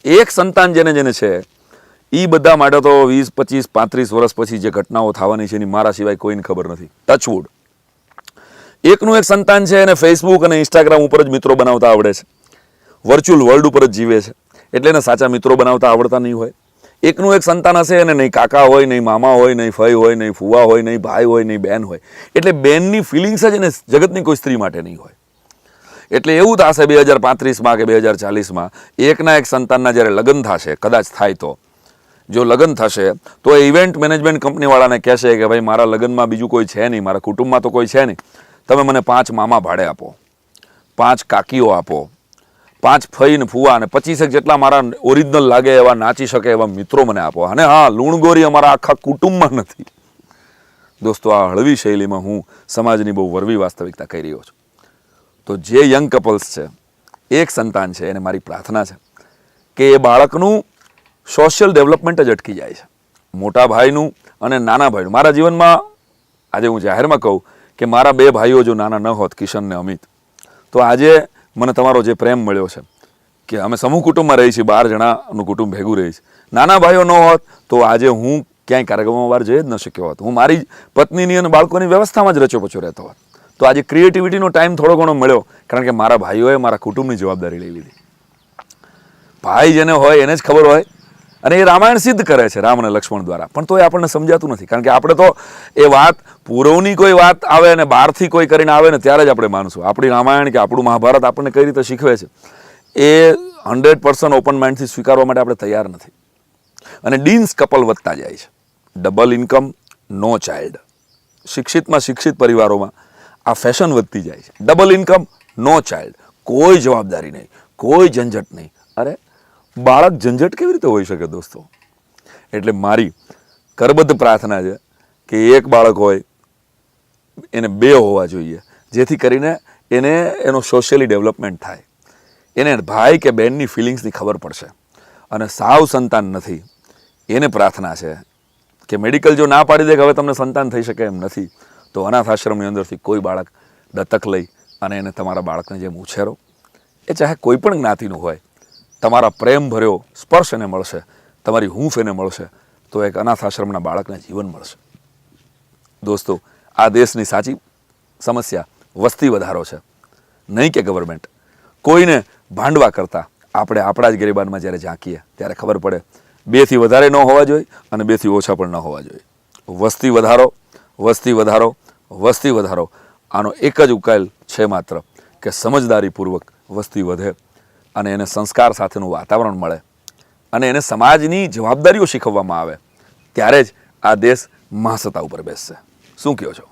એક સંતાન જેને જેને છે એ બધા માટે તો 20, 25, 35 વર્ષ પછી જે ઘટનાઓ થવાની છે એની મારા સિવાય કોઈને ખબર નથી. ટચવુડ. એકનું એક સંતાન છે અને ફેસબુક અને ઇન્સ્ટાગ્રામ ઉપર જ મિત્રો બનાવતા આવડે છે, વર્ચ્યુઅલ વર્લ્ડ ઉપર જ જીવે છે, એટલે એને સાચા મિત્રો બનાવતા આવડતા નહીં હોય. એકનું એક સંતાન હશે અને નહીં કાકા હોય, નહીં મામા હોય, નહીં ફઈ હોય, નહીં ફુવા હોય, નહીં ભાઈ હોય, નહીં બેન હોય, એટલે બેનની ફિલિંગ્સ જ એને જગતની કોઈ સ્ત્રી માટે નહીં હોય. એટલે એવું થશે 2035માં કે 2040માં એકના એક સંતાનના જ્યારે લગ્ન થશે, કદાચ થાય તો, જો લગ્ન થશે તો એ ઇવેન્ટ મેનેજમેન્ટ કંપનીવાળાને કહેશે કે ભાઈ મારા લગ્નમાં બીજું કોઈ છે નહીં, મારા કુટુંબમાં તો કોઈ છે નહીં, તમે મને 5 મામા ભાડે આપો, 5 કાકીઓ આપો, 5 ફઈ ને ફુવા અને 25 જેટલા મારા ઓરિજિનલ લાગે એવા નાચી શકે એવા મિત્રો મને આપો. અને હા, લુણગોરી અમારા આખા કુટુંબમાં નથી. દોસ્તો, આ હળવી શૈલીમાં હું સમાજની બહુ વરવી વાસ્તવિકતા કહી રહ્યો છું. તો જે યંગ કપલ્સ છે, એક સંતાન છે, એને મારી પ્રાર્થના છે કે એ બાળકનું સોશિયલ ડેવલપમેન્ટ જ અટકી જાય છે. મોટા ભાઈનું અને નાના ભાઈનું. મારા જીવનમાં આજે હું જાહેરમાં કહું કે મારા 2 ભાઈઓ જો નાના ન હોત, કિશન ને અમિત, તો આજે મને તમારો જે પ્રેમ મળ્યો છે કે અમે સમૂહ કુટુંબમાં રહી છીએ, 12 જણાનું કુટુંબ ભેગું રહી છે. નાના ભાઈઓ ન હોત તો આજે હું ક્યાંય કાર્યક્રમમાં બહાર જઈ જ ન શક્યો હોત. હું મારી પત્નીની અને બાળકોની વ્યવસ્થામાં જ રચો પચો રહેતો હોત. તો આજે ક્રિએટિવિટીનો ટાઈમ થોડો ઘણો મળ્યો કારણ કે મારા ભાઈઓએ મારા કુટુંબની જવાબદારી લઈ લીધી. ભાઈ જેને હોય એને જ ખબર હોય, અને એ રામાયણ સિદ્ધ કરે છે રામ અને લક્ષ્મણ દ્વારા, પણ તો એ આપણને સમજાતું નથી. કારણ કે આપણે તો એ વાત પૂર્વની કોઈ વાત આવે અને બહારથી કોઈ કરીને આવે ને ત્યારે જ આપણે માનશું. આપણી રામાયણ કે આપણું મહાભારત આપણને કઈ રીતે શીખવે છે એ 100% ઓપન માઇન્ડથી સ્વીકારવા માટે આપણે તૈયાર નથી. અને ડીન્સ કપલ વધતા જાય છે. Double income, no child. શિક્ષિતમાં શિક્ષિત પરિવારોમાં આ ફેશન વધતી જાય છે. Double income, no child. કોઈ જવાબદારી નહીં, કોઈ ઝંઝટ નહીં. અરે બાળક ઝંઝટ કેવી રીતે હોઈ શકે દોસ્તો? એટલે મારી કરબદ્ધ પ્રાર્થના છે કે એક બાળક હોય એને 2 હોવા જોઈએ, જેથી કરીને એને એનો સોશિયલી ડેવલપમેન્ટ થાય, એને ભાઈ કે બહેનની ફિલિંગ્સની ખબર પડશે. અને સાવ સંતાન નથી એને પ્રાર્થના છે કે મેડિકલ જો ના પાડી દે કે હવે તમને સંતાન થઈ શકે એમ નથી, તો અનાથ આશ્રમની અંદરથી કોઈ બાળક દત્તક લઈ અને એને તમારા બાળકને જેમ ઉછેરો. એ ચાહે કોઈ પણ જ્ઞાતિનું હોય, તમારા પ્રેમ ભર્યો સ્પર્શ એને મળશે, તમારી હૂંફ એને મળશે, તો એક અનાથ આશ્રમના બાળકને જીવન મળશે. દોસ્તો, આ દેશની સાચી સમસ્યા વસ્તી વધારો છે, નહીં કે ગવર્મેન્ટ. કોઈને ભાંડવા કરતાં આપણે આપણા જ ગરીબાનમાં જ્યારે ઝાંકીએ ત્યારે ખબર પડે 2 થી વધારે ન હોવા જોઈએ અને 2 થી ઓછા પણ ન હોવા જોઈએ. વસ્તી વધારો, વસ્તી વધારો, વસ્તી વધારો. આનો એક જ ઉકેલ છે માત્ર કે સમજદારીપૂર્વક વસ્તી વધે અને એને સંસ્કાર સાથેનું વાતાવરણ મળે અને એને સમાજની જવાબદારીઓ શીખવવામાં આવે, ત્યારે જ આ દેશ મહાસત્તા ઉપર બેસશે. શું કહો છો?